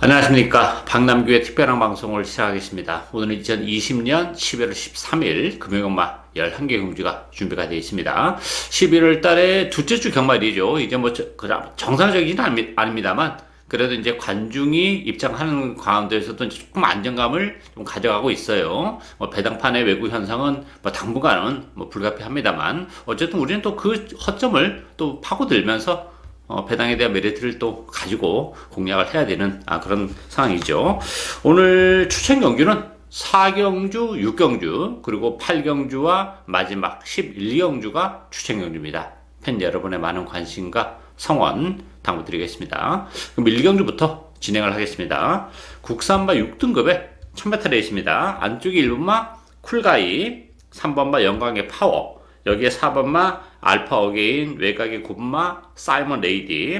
안녕하십니까. 박남규의 특별한 방송을 시작하겠습니다. 오늘은 2020년 11월 13일 금요일마 11개 경주가 준비가 되어 있습니다. 11월 달에 둘째 주 경말이죠. 이제 정상적이진 아닙니다만 그래도 이제 관중이 입장하는 가운데에서도 조금 안정감을 좀 가져가고 있어요. 배당판의 외국 현상은 당분간은 불가피합니다만 어쨌든 우리는 또 그 허점을 또 파고들면서 배당에 대한 메리트를 또 가지고 공략을 해야 되는 그런 상황이죠. 오늘 추천 경주는 4경주, 6경주, 그리고 8경주와 마지막 11경주가 추천 경주입니다. 팬 여러분의 많은 관심과 성원 당부드리겠습니다. 그럼 1경주부터 진행을 하겠습니다. 국산마 6등급의 1000m 레이스입니다. 안쪽에 1번마 쿨가이, 3번마 영광의 파워, 여기에 4번마 알파 어게인, 외곽의 9번마 사이먼 레이디,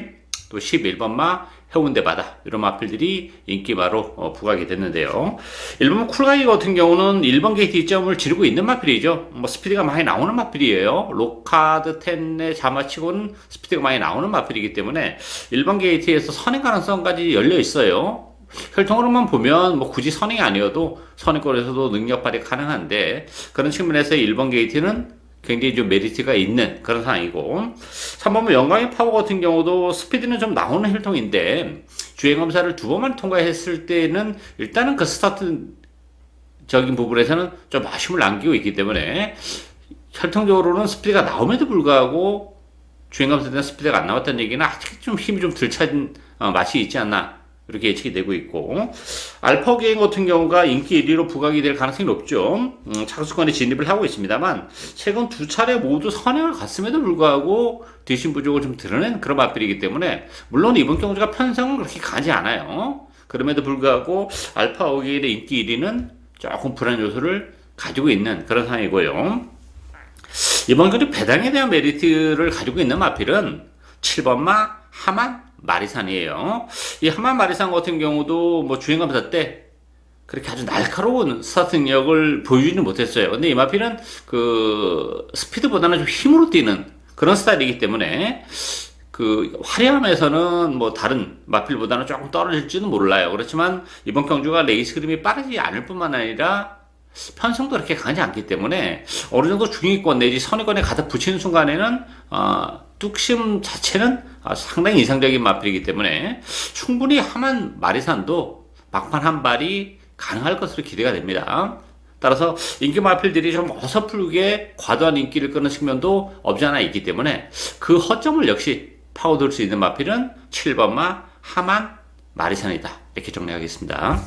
또 11번마 해운대 바다, 이런 마필들이 인기마로 부각이 됐는데요. 1번마 쿨가이 같은 경우는 1번 게이트 2점을 지르고 있는 마필이죠. 스피드가 많이 나오는 마필이에요. 로카드 10의 자마치고는 스피드가 많이 나오는 마필이기 때문에 1번 게이트에서 선행 가능성까지 열려 있어요. 혈통으로만 보면 굳이 선행이 아니어도 선행권에서도 능력 발휘 가능한데, 그런 측면에서 1번 게이트는 굉장히 좀 메리트가 있는 그런 상황이고, 3번은 영광의 파워 같은 경우도 스피드는 좀 나오는 혈통인데 주행검사를 2번만 통과했을 때는 일단은 그 스타트적인 부분에서는 좀 아쉬움을 남기고 있기 때문에 혈통적으로는 스피드가 나옴에도 불구하고 주행검사 때는 스피드가 안 나왔다는 얘기는 아직 좀 힘이 좀 덜 찬 맛이 있지 않나, 이렇게 예측이 되고 있고, 알파 게임 같은 경우가 인기 1위로 부각이 될 가능성이 높죠. 착수권에 진입을 하고 있습니다만 최근 두 차례 모두 선행을 갔음에도 불구하고 뒷심 부족을 좀 드러낸 그런 마필이기 때문에, 물론 이번 경주가 편성은 그렇게 강하지 않아요. 그럼에도 불구하고 알파 어게인의 인기 1위는 조금 불안 요소를 가지고 있는 그런 상황이고요. 이번 경주 배당에 대한 메리트를 가지고 있는 마필은 7번마 하만 마리산이에요. 이 하만 마리산 같은 경우도 주행검사 때 그렇게 아주 날카로운 스타트 능력을 보여주지는 못했어요. 근데 이 마필은 그 스피드보다는 좀 힘으로 뛰는 그런 스타일이기 때문에 그 화려함에서는 다른 마필보다는 조금 떨어질지는 몰라요. 그렇지만 이번 경주가 레이스 그림이 빠르지 않을 뿐만 아니라 편성도 그렇게 강하지 않기 때문에 어느 정도 중위권 내지 선위권에 가득 붙이는 순간에는 뚝심 자체는 상당히 이상적인 마필이기 때문에 충분히 하만 마리산도 막판 한 발이 가능할 것으로 기대가 됩니다. 따라서 인기 마필들이 좀 어설프게 과도한 인기를 끄는 측면도 없지 않아 있기 때문에 그 허점을 역시 파고들 수 있는 마필은 7번마 하만 마리산이다, 이렇게 정리하겠습니다.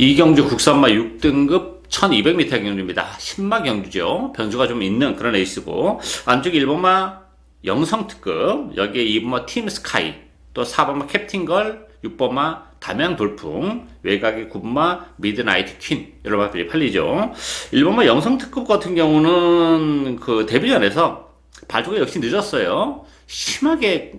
2경주 국산마 6등급 1200m 경주입니다. 10마 경주죠. 변수가 좀 있는 그런 레이스고, 안쪽에 1번마 영성특급, 여기에 2번마 팀스카이, 또 4번마 캡틴걸, 6번마 담양돌풍, 외곽의 9번마 미드나이트 퀸, 이런 마필이 팔리죠. 1번마 영성특급 같은 경우는 그 데뷔전에서 발주가 역시 늦었어요. 심하게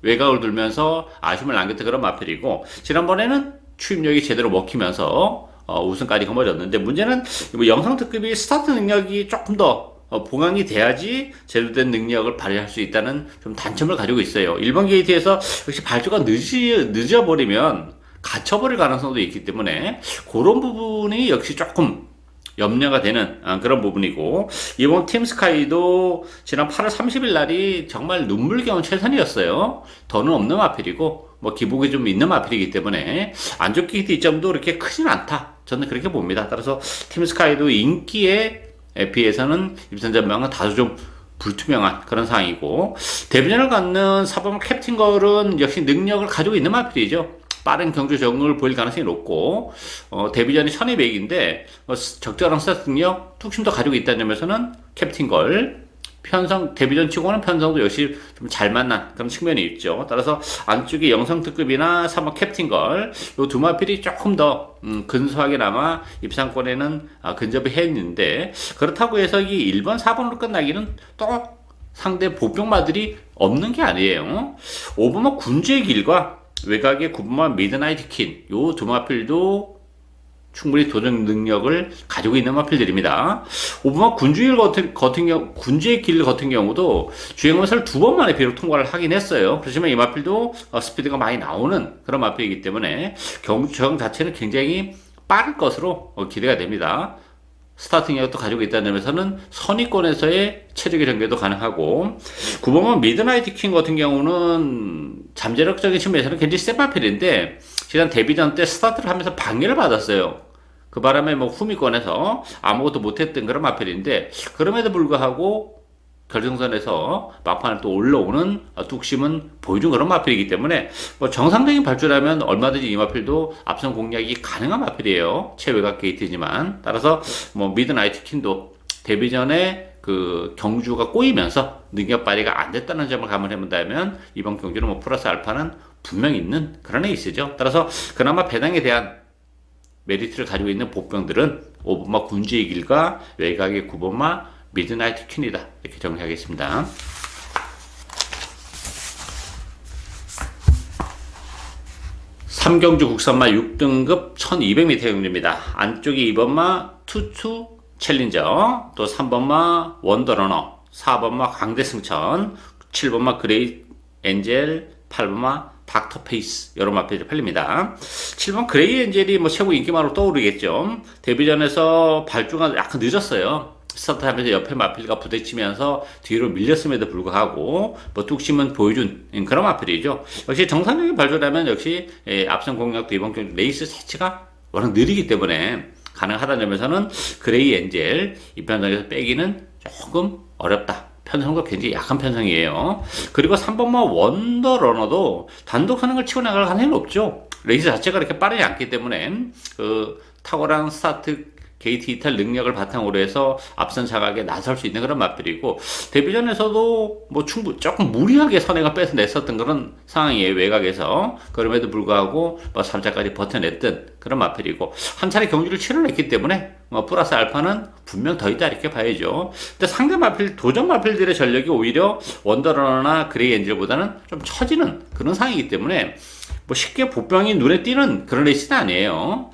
외곽을 돌면서 아쉬움을 남겼던 그런 마필이고, 지난번에는 추임력이 제대로 먹히면서 우승까지 거머쥐었는데, 문제는 영상특급이 스타트 능력이 조금 더 보강이 돼야지 제대로 된 능력을 발휘할 수 있다는 좀 단점을 가지고 있어요. 1번 게이트에서 역시 발주가 늦어버리면 갇혀버릴 가능성도 있기 때문에 그런 부분이 역시 조금 염려가 되는 그런 부분이고, 이번 팀스카이도 지난 8월 30일 날이 정말 눈물겨운 최선이었어요. 더는 없는 마필이고 기복이 좀 있는 마필이기 때문에 안 좋게 이점도 그렇게 크진 않다, 저는 그렇게 봅니다. 따라서 팀스카이도 인기에 비해서는 입선 전망은 다소 좀 불투명한 그런 상황이고, 데뷔전을 갖는 4번 캡틴걸은 역시 능력을 가지고 있는 마필이죠. 빠른 경주 적응을 보일 가능성이 높고, 데뷔전이 1200인데 적절한 스타트 능력, 뚝심도 가지고 있다는 점에서는 캡틴걸 편성, 데뷔전 치고는 편성도 역시 좀 잘 만난 그런 측면이 있죠. 따라서 안쪽에 영성특급이나 3번 캡틴걸, 요 두 마필이 조금 더 근소하게나마 입상권에는 근접을 했는데, 그렇다고 해서 이 1번, 4번으로 끝나기는 또 상대 보병마들이 없는 게 아니에요. 5번마 군주의 길과 외곽의 9번마 미드나이트 퀸, 요 두 마필도 충분히 도전 능력을 가지고 있는 마필들입니다. 오브마 군주의 길 같은 경우도 주행것을 2번 만에 비록 통과를 하긴 했어요. 그렇지만 이 마필도 스피드가 많이 나오는 그런 마필이기 때문에 경주형 자체는 굉장히 빠를 것으로 기대가 됩니다. 스타트 능력도 가지고 있다는 점에서는 선위권에서의 체력의 전개도 가능하고, 9번은 미드나이트 퀸 같은 경우는 잠재력적인 측면에서는 굉장히 센 마필인데 지난 데뷔전 때 스타트를 하면서 방해를 받았어요. 그 바람에 뭐 후미권에서 아무것도 못했던 그런 마필인데, 그럼에도 불구하고 결승선에서 막판에 또 올라오는 뚝심은 보여준 그런 마필이기 때문에 뭐 정상적인 발주라면 얼마든지 이 마필도 앞선 공략이 가능한 마필이에요. 최외곽 게이트지만. 따라서 뭐 미드나이트 퀸도 데뷔 전에 그 경주가 꼬이면서 능력 발휘가 안 됐다는 점을 감안해 본다면 이번 경주는 뭐 플러스 알파는 분명히 있는 그런 에이스죠. 따라서 그나마 배당에 대한 메리트를 가지고 있는 복병들은 오버마 군주의 길과 외곽의 9번마 미드나이트 퀸이다, 이렇게 정리하겠습니다. 삼경주 국산마 6등급 1200m 경주입니다. 안쪽이 2번마 투투 챌린저, 또 3번마 원더러너, 4번마 광대승천, 7번마 그레이 엔젤, 8번마 닥터 페이스, 여러 마필이 팔립니다. 7번 그레이 엔젤이 뭐 최고 인기마로 떠오르겠죠. 데뷔전에서 발주가 약간 늦었어요. 스타트하면서 옆에 마필과 부딪히면서 뒤로 밀렸음에도 불구하고 뭐 뚝심은 보여준 그런 마필이죠. 역시 정상적인 발주라면 역시 앞선 공략도 이번 경기 레이스 자체가 워낙 느리기 때문에 가능하다는 점에서는 그레이 엔젤 이 편성에서 빼기는 조금 어렵다. 편성도 굉장히 약한 편성이에요. 그리고 3번마 원더러너도 단독 선행을 치고 나갈 가능성이 없죠. 레이스 자체가 그렇게 빠르지 않기 때문에 그 탁월한 스타트 게이트 이탈 능력을 바탕으로 해서 앞선 자각에 나설 수 있는 그런 마필이고, 데뷔전에서도 뭐 조금 무리하게 선행을 뺏어냈었던 그런 상황이에요, 외곽에서. 그럼에도 불구하고 뭐 3차까지 버텨냈던 그런 마필이고, 한 차례 경주를 치러냈기 때문에 뭐 플러스 알파는 분명 더 있다, 이렇게 봐야죠. 근데 상대 마필, 도전 마필들의 전력이 오히려 원더러너나 그레이 엔젤보다는 좀 처지는 그런 상황이기 때문에 뭐 쉽게 복병이 눈에 띄는 그런 레이스는 아니에요.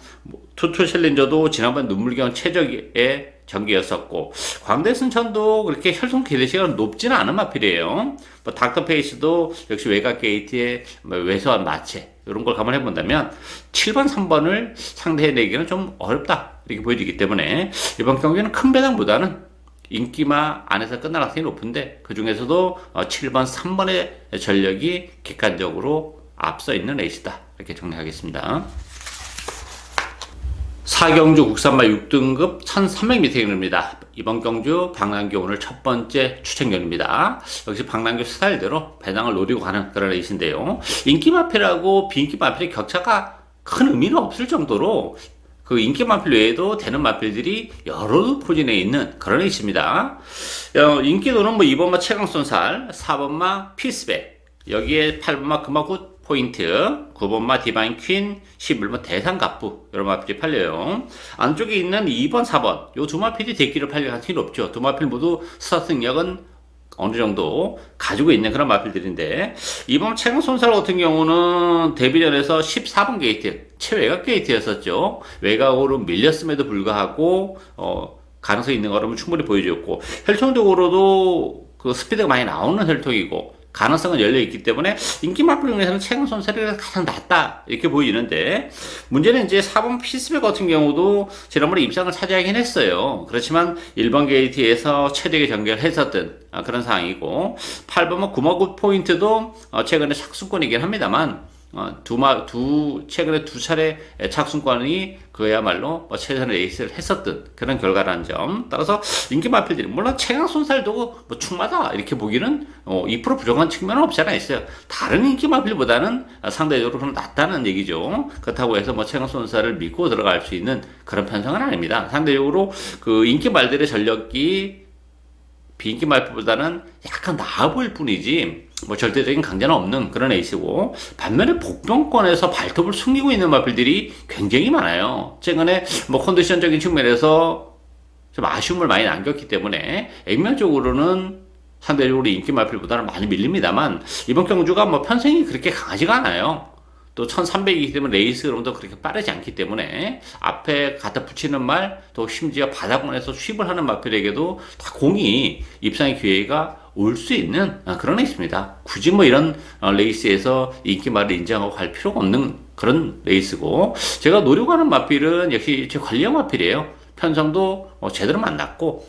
투투 챌린저도 지난번 눈물겨운 최적의 전기였었고, 광대승천도 그렇게 혈통 기대시가 높지는 않은 마필이에요. 뭐 닥터 페이스도 역시 외곽 게이트의 왜소한 마체, 이런 걸 감안해 본다면 7번, 3번을 상대해내기는 좀 어렵다, 이렇게 보여지기 때문에 이번 경기는 큰 배당보다는 인기마 안에서 끝날 가능성이 높은데, 그 중에서도 7번, 3번의 전력이 객관적으로 앞서 있는 레이스다, 이렇게 정리하겠습니다. 4경주 국산마 6등급 1300m 경주입니다. 이번 경주 박남규 오늘 첫 번째 추천경주입니다. 역시 박남규 스타일대로 배당을 노리고 가는 그런 레이스인데요. 인기 마필하고 비인기 마필의 격차가 큰 의미는 없을 정도로 그 인기 마필 외에도 되는 마필들이 여러 포진에 있는 그런 레이스입니다. 인기도는 뭐 2번마 최강손살, 4번마 피스백, 여기에 8번마 금화굿 포인트, 9번마 디바인 퀸, 11번 대상 갑부, 여러 마필이 팔려요. 안쪽에 있는 2번, 4번, 요 두 마필이 대기를 팔릴 가능성이 높죠. 두 마필 모두 스타트 능력은 어느 정도 가지고 있는 그런 마필들인데, 2번 최강손살 같은 경우는 데뷔전에서 14번 게이트, 최외곽 게이트였었죠. 외곽으로 밀렸음에도 불구하고, 가능성이 있는 거라면 충분히 보여줬고, 혈통적으로도 그 스피드가 많이 나오는 혈통이고, 가능성은 열려있기 때문에 인기 마필 중에서는 최강손살이 가장 낫다, 이렇게 보이는데, 문제는 이제 4번 피스백 같은 경우도 지난번에 입상을 차지하긴 했어요. 그렇지만 1번 게이트에서 최적의 전개를 했었던 그런 상황이고, 8번은 구마굿 포인트도 최근에 착순권이긴 합니다만, 최근에 두 차례 착순권이 그야말로 최선의 레이스를 했었던 그런 결과라는 점. 따라서 인기 마필들이, 물론 최강손살도 뭐 충마다 이렇게 보기는 2% 부족한 측면은 없지 않아 있어요. 다른 인기 마필보다는 상대적으로 낫다는 얘기죠. 그렇다고 해서 뭐 최강손살을 믿고 들어갈 수 있는 그런 편성은 아닙니다. 상대적으로 그 인기 말들의 전력이 비인기 마필보다는 약간 나아 보일 뿐이지 뭐 절대적인 강자는 없는 그런 에이스고, 반면에 복병권에서 발톱을 숨기고 있는 마필들이 굉장히 많아요. 최근에 뭐 컨디션적인 측면에서 좀 아쉬움을 많이 남겼기 때문에 액면적으로는 상대적으로 인기 마필보다는 많이 밀립니다만, 이번 경주가 뭐 편성이 그렇게 강하지가 않아요. 또 1300이기 때문에 레이스 흐름도 그렇게 빠르지 않기 때문에 앞에 갖다 붙이는 말, 또 심지어 바닥권에서 쉭을 하는 마필에게도 다 공이 입상의 기회가 올 수 있는 그런 레이스입니다. 굳이 뭐 이런 레이스에서 인기 말을 인정하고 갈 필요가 없는 그런 레이스고, 제가 노리고 하는 마필은 역시 제 관리형 마필이에요. 편성도 제대로 만났고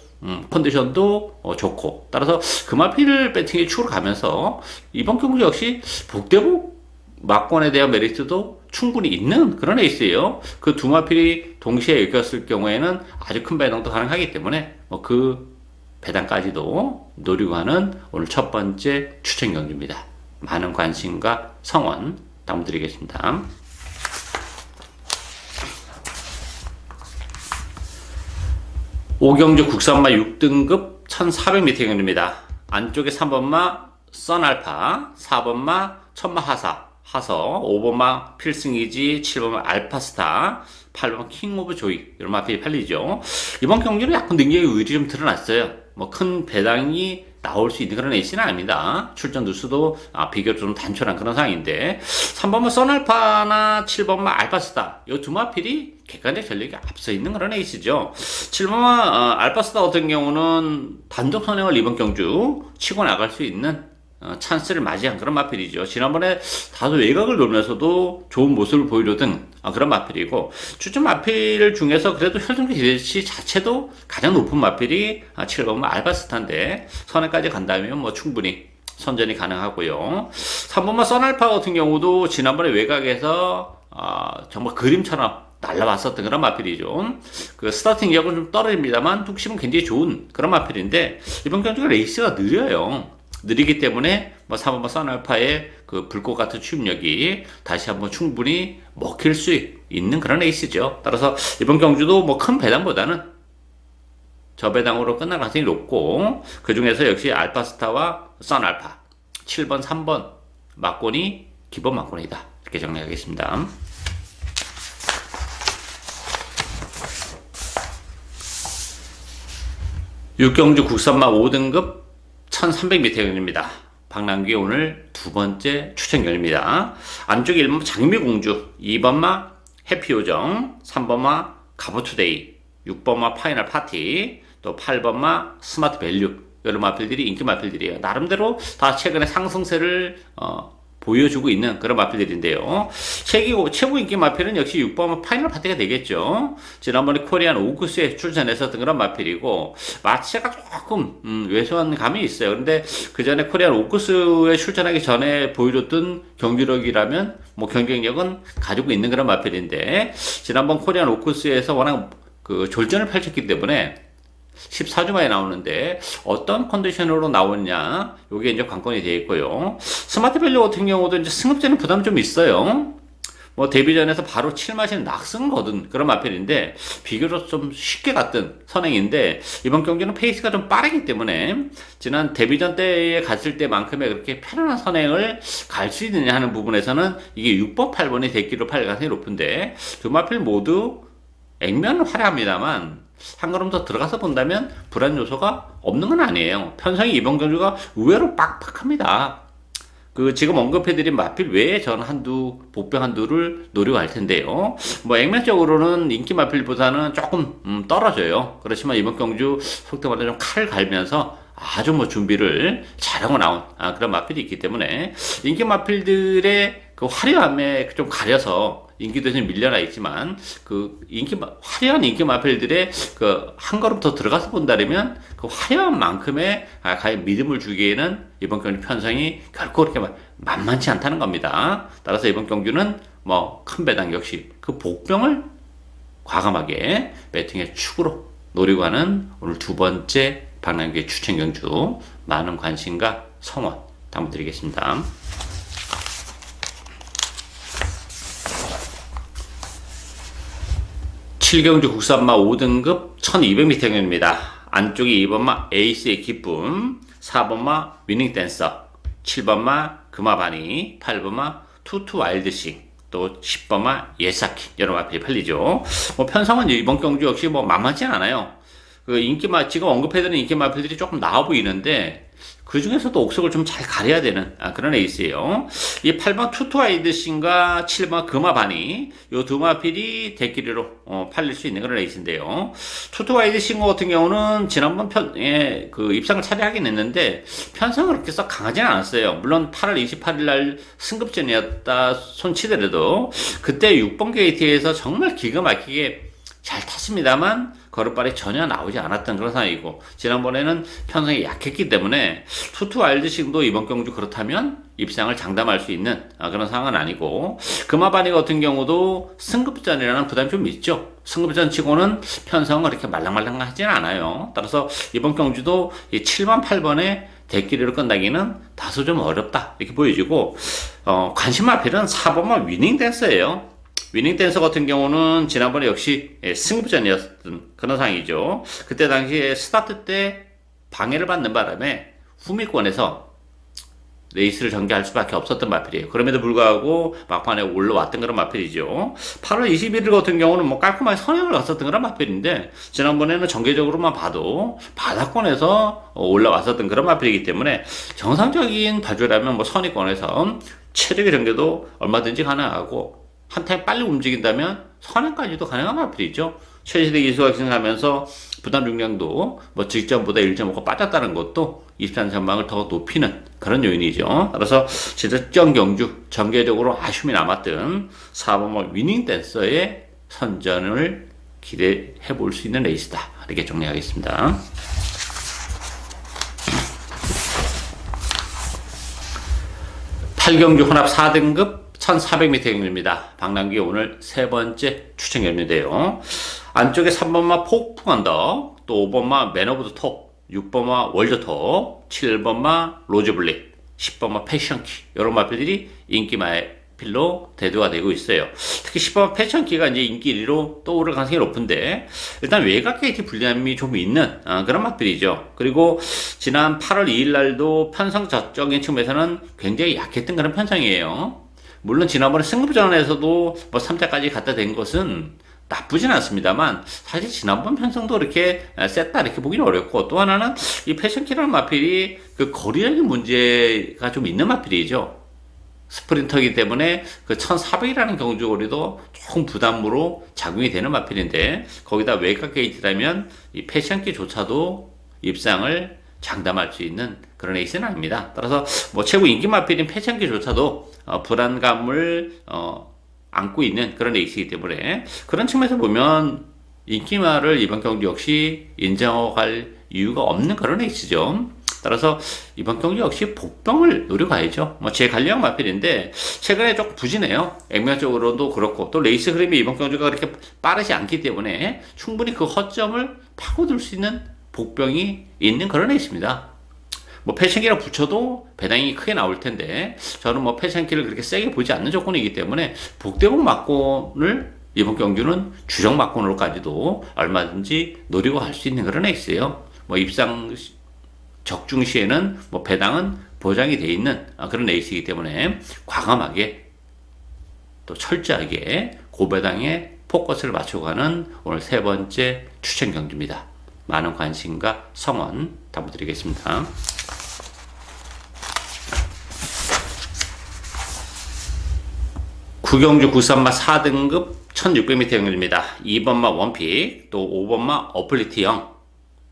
컨디션도 좋고, 따라서 그 마필 배팅의 축으로 가면서 이번 경기 역시 북대북 막권에 대한 메리트도 충분히 있는 그런 레이스예요. 그 두 마필이 동시에 엮였을 경우에는 아주 큰 배당도 가능하기 때문에 그 배당까지도 노리고 하는 오늘 첫 번째 추천 경주입니다. 많은 관심과 성원 부탁드리겠습니다. 오경주 국산마 6등급 1400m 경주입니다. 안쪽에 3번마 선알파, 4번마 천마 하서, 5번마 필승이지, 7번마 알파스타, 8번 킹 오브 조이, 이런 마필이 팔리죠. 이번 경기는 약간 능력의 의지 좀 드러났어요. 큰 배당이 나올 수 있는 그런 에이스는 아닙니다. 출전 누수도 비교적 좀 단촐한 그런 상황인데, 3번마 선알파나 7번마 알파스타, 이 두 마필이 객관적 전력이 앞서 있는 그런 에이스죠. 7번마 알파스타 같은 경우는 단독 선행을 이번 경주 치고 나갈 수 있는 찬스를 맞이한 그런 마필이죠. 지난번에 다소 외곽을 노리면서도 좋은 모습을 보여줬던 그런 마필이고, 추천 마필 중에서 그래도 혈전기 기대치 자체도 가장 높은 마필이 7번마 알파스타인데, 선에까지 간다면 뭐 충분히 선전이 가능하고요. 3번마 선알파 같은 경우도 지난번에 외곽에서 정말 그림처럼 날라왔었던 그런 마필이죠. 그 스타팅 기압은 좀 떨어집니다만 뚝심은 굉장히 좋은 그런 마필인데, 이번 경기가 레이스가 느려요. 느리기 때문에 3번마 선알파의 그 불꽃 같은 추임력이 다시 한번 충분히 먹힐 수 있는 그런 레이스죠. 따라서 이번 경주도 큰 배당보다는 저배당으로 끝날 가능성이 높고, 그 중에서 역시 알파스타와 선알파 7번, 3번 막권이 기본 막권이다, 이렇게 정리하겠습니다. 육경주 국산마 5등급 1300m 경주입니다. 박남규의 오늘 두 번째 추천경입니다. 안쪽에 1번마 장미공주, 2번마 해피요정, 3번마 가보투데이, 6번마 파이널 파티, 또 8번마 스마트 밸류, 여러 마필들이 인기 마필들이에요. 나름대로 다 최근에 상승세를 보여주고 있는 그런 마필들인데요. 최고 인기 마필은 역시 6번 파이널 파티가 되겠죠. 지난번에 코리안 오구스에 출전했었던 그런 마필이고, 마체가 조금 왜소한 감이 있어요. 그런데 그 전에 코리안 오구스에 출전하기 전에 보여줬던 경기력이라면 경쟁력은 가지고 있는 그런 마필인데, 지난번 코리안 오구스에서 워낙 그 졸전을 펼쳤기 때문에 14주 만에 나오는데 어떤 컨디션으로 나오느냐, 요게 이제 관건이 되어 있고요. 스마트 밸류 같은 경우도 이제 승급제는 부담이 좀 있어요. 데뷔전에서 바로 7마시는 낙승을 거둔 그런 마필인데, 비교적 좀 쉽게 갔던 선행인데, 이번 경기는 페이스가 좀 빠르기 때문에 지난 데뷔전 때에 갔을 때만큼의 그렇게 편안한 선행을 갈 수 있느냐 하는 부분에서는 이게 6번, 8번이 대기로 팔 가능성이 높은데, 두 마필 모두 액면은 화려합니다만 한 걸음 더 들어가서 본다면 불안 요소가 없는 건 아니에요. 편성이 이번 경주가 의외로 빡빡합니다. 지금 언급해드린 마필 외에 저는 복병 한두를 노리고 할 텐데요. 액면적으로는 인기 마필보다는 조금 떨어져요. 그렇지만 이번 경주 속도 말해 좀 칼을 갈면서 아주 준비를 잘하고 나온 그런 마필이 있기 때문에, 인기 마필들의 그 화려함에 좀 가려서 인기도 좀 밀려나 있지만, 화려한 인기 마필들의 한 걸음 더 들어가서 본다면 그 화려한 만큼의 과연 믿음을 주기에는 이번 경주 편성이 결코 그렇게 만만치 않다는 겁니다. 따라서 이번 경주는 큰 배당 역시 그 복병을 과감하게 배팅의 축으로 노리고 하는 오늘 두 번째 박남규의 추천 경주, 많은 관심과 성원 당부드리겠습니다. 칠경주 국산마 5등급 1200m 경주입니다. 안쪽에 2번마 에이스의 기쁨, 4번마 위닝댄서, 7번마 금화바니, 8번마 투투 와일드싱, 또 10번마 예사키, 여러 마필이 팔리죠. 편성은 이번 경주 역시 만만치 않아요. 지금 언급해드린 인기 마필들이 조금 나와 보이는데, 그 중에서도 옥석을 좀 잘 가려야 되는 그런 에이스예요. 이 8번 투투와이드신과 7번 금화바니 요 두 마필이 대끼리로 팔릴 수 있는 그런 에이스인데요. 투투와이드신 같은 경우는 지난번 그 입상을 차례하긴 했는데 편성은 그렇게 썩 강하진 않았어요. 물론 8월 28일 날 승급전이었다 손치더라도 그때 6번 게이트에서 정말 기가 막히게 잘 탔습니다만 걸음발이 전혀 나오지 않았던 그런 상황이고, 지난번에는 편성이 약했기 때문에 투투 알드싱도 이번 경주 그렇다면 입상을 장담할 수 있는 그런 상황은 아니고, 금화바니 같은 경우도 승급전이라는 부담이 좀 있죠. 승급전 치고는 편성은 그렇게 말랑말랑하지는 않아요. 따라서 이번 경주도 이 7번 8번에 대끼리로 끝나기는 다소 좀 어렵다 이렇게 보여지고, 관심 마필은 4번만 위닝 댄서예요. 위닝 댄서 같은 경우는 지난번에 역시 승급전이었던 그런 상황이죠. 그때 당시에 스타트 때 방해를 받는 바람에 후미권에서 레이스를 전개할 수밖에 없었던 마필이에요. 그럼에도 불구하고 막판에 올라왔던 그런 마필이죠. 8월 21일 같은 경우는 뭐 깔끔하게 선행을 갔었던 그런 마필인데, 지난번에는 전개적으로만 봐도 바닥권에서 올라왔었던 그런 마필이기 때문에 정상적인 발주라면 뭐 선의권에서 체력의 전개도 얼마든지 가능하고, 한 타임 빨리 움직인다면 선행까지도 가능한 마필이죠. 최시대 기수가 진행하면서 부담 중량도 뭐 직전보다 1.5가 빠졌다는 것도 23 전망을 더 높이는 그런 요인이죠. 따라서 진짜 경주 전개적으로 아쉬움이 남았던 4번 위닝 댄서의 선전을 기대해 볼 수 있는 레이스다, 이렇게 정리하겠습니다. 8경주 혼합 4등급 1400m 경주입니다. 박남기 오늘 세 번째 추천 경주인데요. 안쪽에 3번마 폭풍 언덕, 또 5번마 맨 오브 더 톱, 6번마 월드 톱, 7번마 로즈블릭, 10번마 패션키, 이런 마필들이 인기 마필로 대두가 되고 있어요. 특히 10번마 패션키가 이제 인기 1위로 떠오를 가능성이 높은데, 일단 외곽 게이트 불리함이 좀 있는 그런 마필이죠. 그리고 지난 8월 2일 날도 편성적인 측면에서는 굉장히 약했던 그런 편성이에요. 물론 지난번에 승급전에서도 뭐 3자까지 갖다 댄 것은 나쁘진 않습니다만, 사실 지난번 편성도 이렇게 셌다 이렇게 보기는 어렵고, 또 하나는 이 패션키라는 마필이 그 거리적인 문제가 좀 있는 마필이죠. 스프린터이기 때문에 그 1400이라는 경주거리도 조금 부담으로 작용이 되는 마필인데, 거기다 외곽 게이트라면 이 패션키조차도 입상을 장담할 수 있는 그런 에이스는 아닙니다. 따라서 뭐 최고 인기 마필인 패션키조차도 불안감을 안고 있는 그런 에이스이기 때문에, 그런 측면에서 보면 인기마를 이번 경주 역시 인정할 이유가 없는 그런 에이스죠. 따라서 이번 경주 역시 복병을 노려가야죠. 뭐 제 관리형 마필인데 최근에 조금 부진해요. 액면적으로도 그렇고, 또 레이스 흐름이 이번 경주가 그렇게 빠르지 않기 때문에 충분히 그 허점을 파고들 수 있는 복병이 있는 그런 에이스입니다. 뭐 패션키라 붙여도 배당이 크게 나올 텐데, 저는 뭐 패션키를 그렇게 세게 보지 않는 조건이기 때문에 복대복 막권을 이번 경주는 주력 막권으로까지도 얼마든지 노리고 갈 수 있는 그런 에이스예요. 뭐 입상 적중 시에는 뭐 배당은 보장이 돼 있는 그런 에이스이기 때문에 과감하게 또 철저하게 고배당에 포커스를 맞추고 가는 오늘 세 번째 추천 경주입니다. 많은 관심과 성원 당부드리겠습니다. 구경주 93마 4등급 1600m 경주입니다. 2번마 원픽, 또 5번마 어플리티형,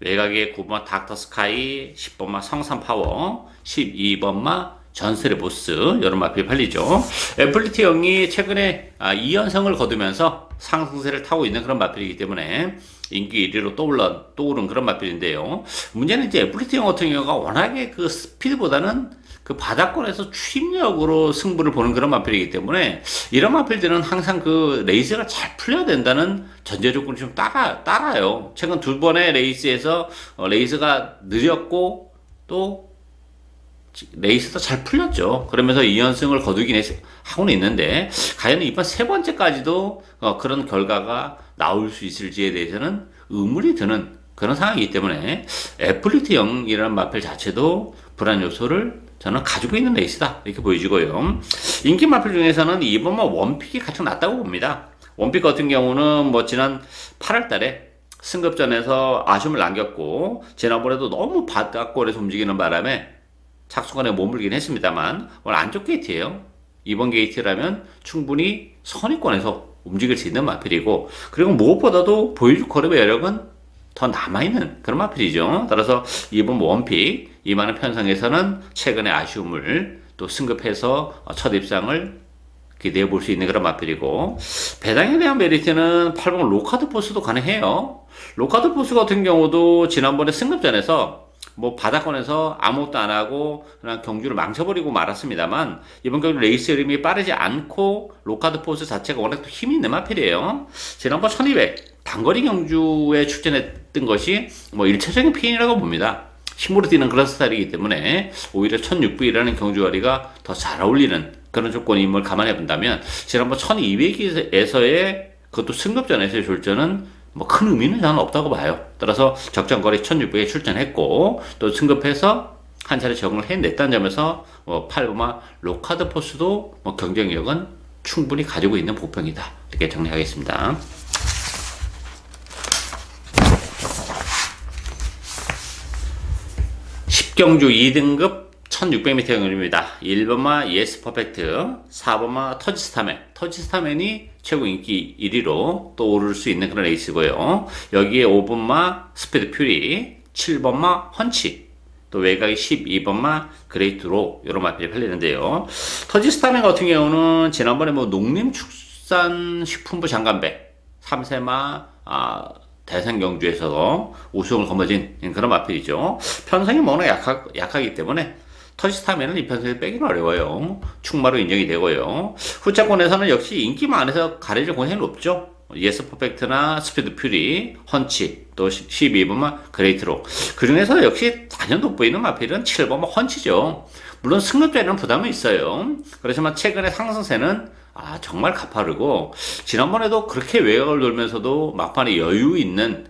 외곽의 9번마 닥터스카이, 10번마 성산파워, 12번마 전설의 보스, 여러 마필 팔리죠. 애플리티형이 최근에 2연승을 거두면서 상승세를 타고 있는 그런 마필이기 때문에 인기 1위로 떠오른 그런 마필인데요. 문제는 이제 애플리티형 같은 경우가 워낙에 그 스피드보다는 그 바닥권에서 추임력으로 승부를 보는 그런 마필이기 때문에, 이런 마필들은 항상 그 레이스가 잘 풀려야 된다는 전제 조건이 좀 따라요. 최근 두 번의 레이스에서 레이스가 느렸고 또 레이스도 잘 풀렸죠. 그러면서 2연승을 거두긴 하고는 있는데, 과연 이번 세 번째까지도 그런 결과가 나올 수 있을지에 대해서는 의문이 드는 그런 상황이기 때문에, 애플리티형이라는 마필 자체도 불안 요소를 저는 가지고 있는 레이스다 이렇게 보여지고요. 인기 마필 중에서는 이번만 원픽이 가장 낫다고 봅니다. 원픽 같은 경우는 뭐 지난 8월 달에 승급전에서 아쉬움을 남겼고, 지난번에도 너무 바닥권에서 움직이는 바람에 착순간에 머물긴 했습니다만 오늘 안쪽 게이트예요. 이번 게이트라면 충분히 선위권에서 움직일 수 있는 마필이고, 그리고 무엇보다도 보여줄 걸음의 여력은 더 남아있는 그런 마필이죠. 따라서 이번 원픽 이만한 편성에서는 최근의 아쉬움을 또 승급해서 첫 입상을 기대해 볼 수 있는 그런 마필이고, 배당에 대한 메리트는 8번 로카드 포스도 가능해요. 로카드 포스 같은 경우도 지난번에 승급전에서 뭐 바닥권에서 아무것도 안 하고 그냥 경주를 망쳐버리고 말았습니다만, 이번 경주 레이스 흐름이 빠르지 않고 로카드 포스 자체가 워낙 또 힘이 있는 마필이에요. 지난번 1200 단거리 경주에 출전했던 것이 뭐 일차적인 피인이라고 봅니다. 힘으로 뛰는 그런 스타일이기 때문에 오히려 1600이라는 경주거리가 더 잘 어울리는 그런 조건임을 감안해 본다면, 지난번 1200에서의 그것도 승급전에서의 출전은 뭐 큰 의미는 저는 없다고 봐요. 따라서 적정거리 1600에 출전했고 또 승급해서 한 차례 적응을 해냈다는 점에서 8번마 로카드 포스도 뭐 경쟁력은 충분히 가지고 있는 복병이다, 이렇게 정리하겠습니다. 10경주 2등급 1600m 경주입니다. 1번마 예스 퍼펙트, 4번마 터지스타맨. 터지스타맨이 최고 인기 1위로 또 오를 수 있는 그런 레이스고요. 여기에 5번마 스피드 퓨리, 7번마 펀치, 또 외곽이 12번마 그레이트로 이런 마필이 팔리는데요. 터지스타맨 같은 경우는 지난번에 뭐 농림축산식품부 장관배 3세마 대선 경주에서 우승을 거머쥔 그런 마필이죠. 편성이 워낙 약하기 때문에 터치스타면은 이 편성에 빼기는 어려워요. 충마로 인정이 되고요. 후차권에서는 역시 인기만 안에서 가려질 공간이 높죠. 예스 퍼펙트나 스피드 퓨리, 헌치, 또 12번마 그레이트로. 그 중에서 역시 단연 돋보이는 마필은 7번마 헌치죠. 물론 승급자에는 부담은 있어요. 그렇지만 최근의 상승세는 정말 가파르고, 지난번에도 그렇게 외곽을 돌면서도 막판에 여유 있는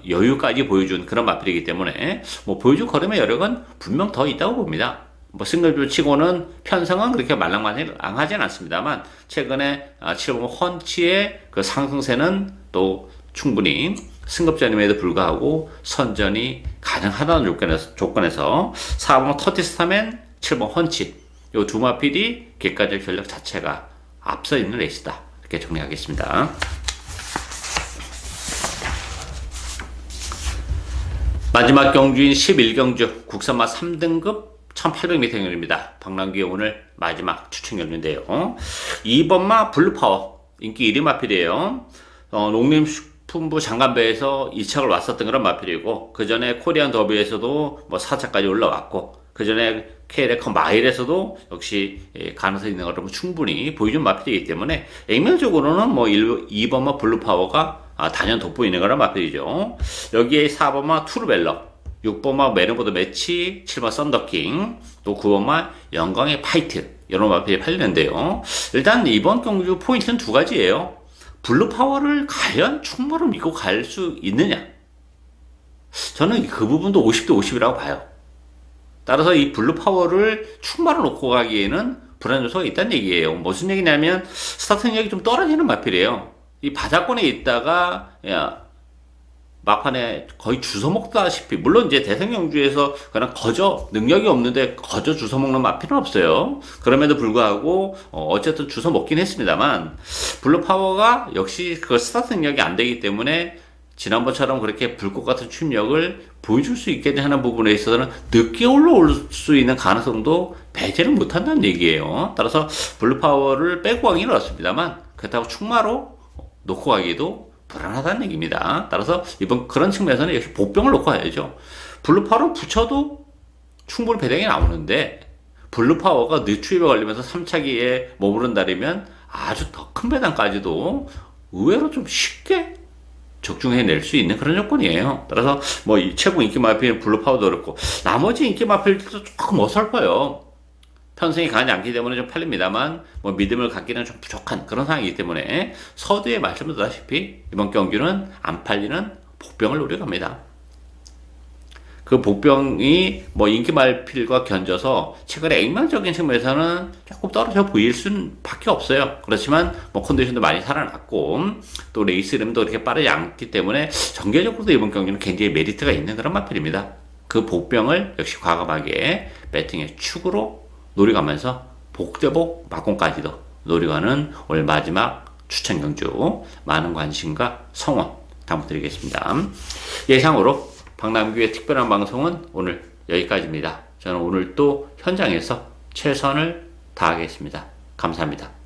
여유까지 보여준 그런 마필이기 때문에 뭐 보여줄 걸음의 여력은 분명 더 있다고 봅니다. 뭐 싱글줄 치고는 편성은 그렇게 말랑말랑하진 않습니다만, 최근에 7번 헌치의 그 상승세는 또 충분히 승급전임에도 불구하고 선전이 가능하다는 조건에서 4번 터티스타맨, 7번 헌치, 이 두 마필이 객관적 전력 자체가 앞서 있는 레이스다, 이렇게 정리하겠습니다. 마지막 경주인 11경주 국산마 3등급 1800m 경주입니다. 박랑규의 오늘 마지막 추천 경주인데요. 2번마 블루파워, 인기 1위 마필이에요. 농림식품부 장관배에서 2착을 왔었던 그런 마필이고, 그 전에 코리안 더비에서도 뭐 4차까지 올라왔고, 그 전에 K레커 마일에서도 역시 가능성이 있는 걸 충분히 보여준 마필이기 때문에 액면적으로는 뭐 2번마 블루파워가 단연 돋보이는 거란 마필이죠. 여기에 4번마 투르벨러, 6번마 메르보드 매치, 7번 썬더킹, 또 9번마 영광의 파이트, 이런 마필이 팔리는데요. 일단 이번 경주 포인트는 두 가지예요. 블루파워를 과연 충무로 믿고 갈 수 있느냐? 저는 그 부분도 50대 50이라고 봐요. 따라서 이 블루파워를 충마로 놓고 가기에는 불안 요소가 있다는 얘기예요. 무슨 얘기냐면 스타트 능력이 좀 떨어지는 마필이에요. 이 바닥권에 있다가 막판에 거의 주워먹다시피, 물론 이제 대성경주에서 그냥 거저 능력이 없는데 거저 주워먹는 마필은 없어요. 그럼에도 불구하고 어쨌든 주워먹긴 했습니다만, 블루파워가 역시 그 스타트 능력이 안 되기 때문에 지난번처럼 그렇게 불꽃 같은 출력을 보여줄 수 있게 하는 부분에 있어서는 늦게 올라올 수 있는 가능성도 배제를 못한다는 얘기예요. 따라서 블루파워를 빼고 가기는 어렵습니다만, 그렇다고 충마로 놓고 가기도 불안하다는 얘기입니다. 따라서 이번 그런 측면에서는 역시 복병을 놓고 가야죠. 블루파워를 붙여도 충분히 배당이 나오는데, 블루파워가 늦추입에 걸리면서 3차기에 머무른다면 아주 더 큰 배당까지도 의외로 좀 쉽게 적중해낼 수 있는 그런 조건이에요. 따라서 뭐 최고 인기 마필 블루파워도 그렇고, 나머지 인기 마필들도 조금 어설퍼요. 편성이 강하지 않기 때문에 좀 팔립니다만, 뭐 믿음을 갖기는 좀 부족한 그런 상황이기 때문에 서두에 말씀드렸다시피 이번 경기는 안 팔리는 복병을 노려갑니다. 그 복병이 뭐 인기 마필과 견져서 최근에 액면적인 측면에서는 조금 떨어져 보일 수밖에 없어요. 그렇지만 뭐 컨디션도 많이 살아났고, 또 레이스 이름도 그렇게 빠르지 않기 때문에 전개적으로도 이번 경기는 굉장히 메리트가 있는 그런 마필입니다. 그 복병을 역시 과감하게 배팅의 축으로 노려가면서 복대복 막공까지도 노려가는 오늘 마지막 추천 경주, 많은 관심과 성원 당부드리겠습니다. 예상으로 박남규의 특별한 방송은 오늘 여기까지입니다. 저는 오늘 또 현장에서 최선을 다하겠습니다. 감사합니다.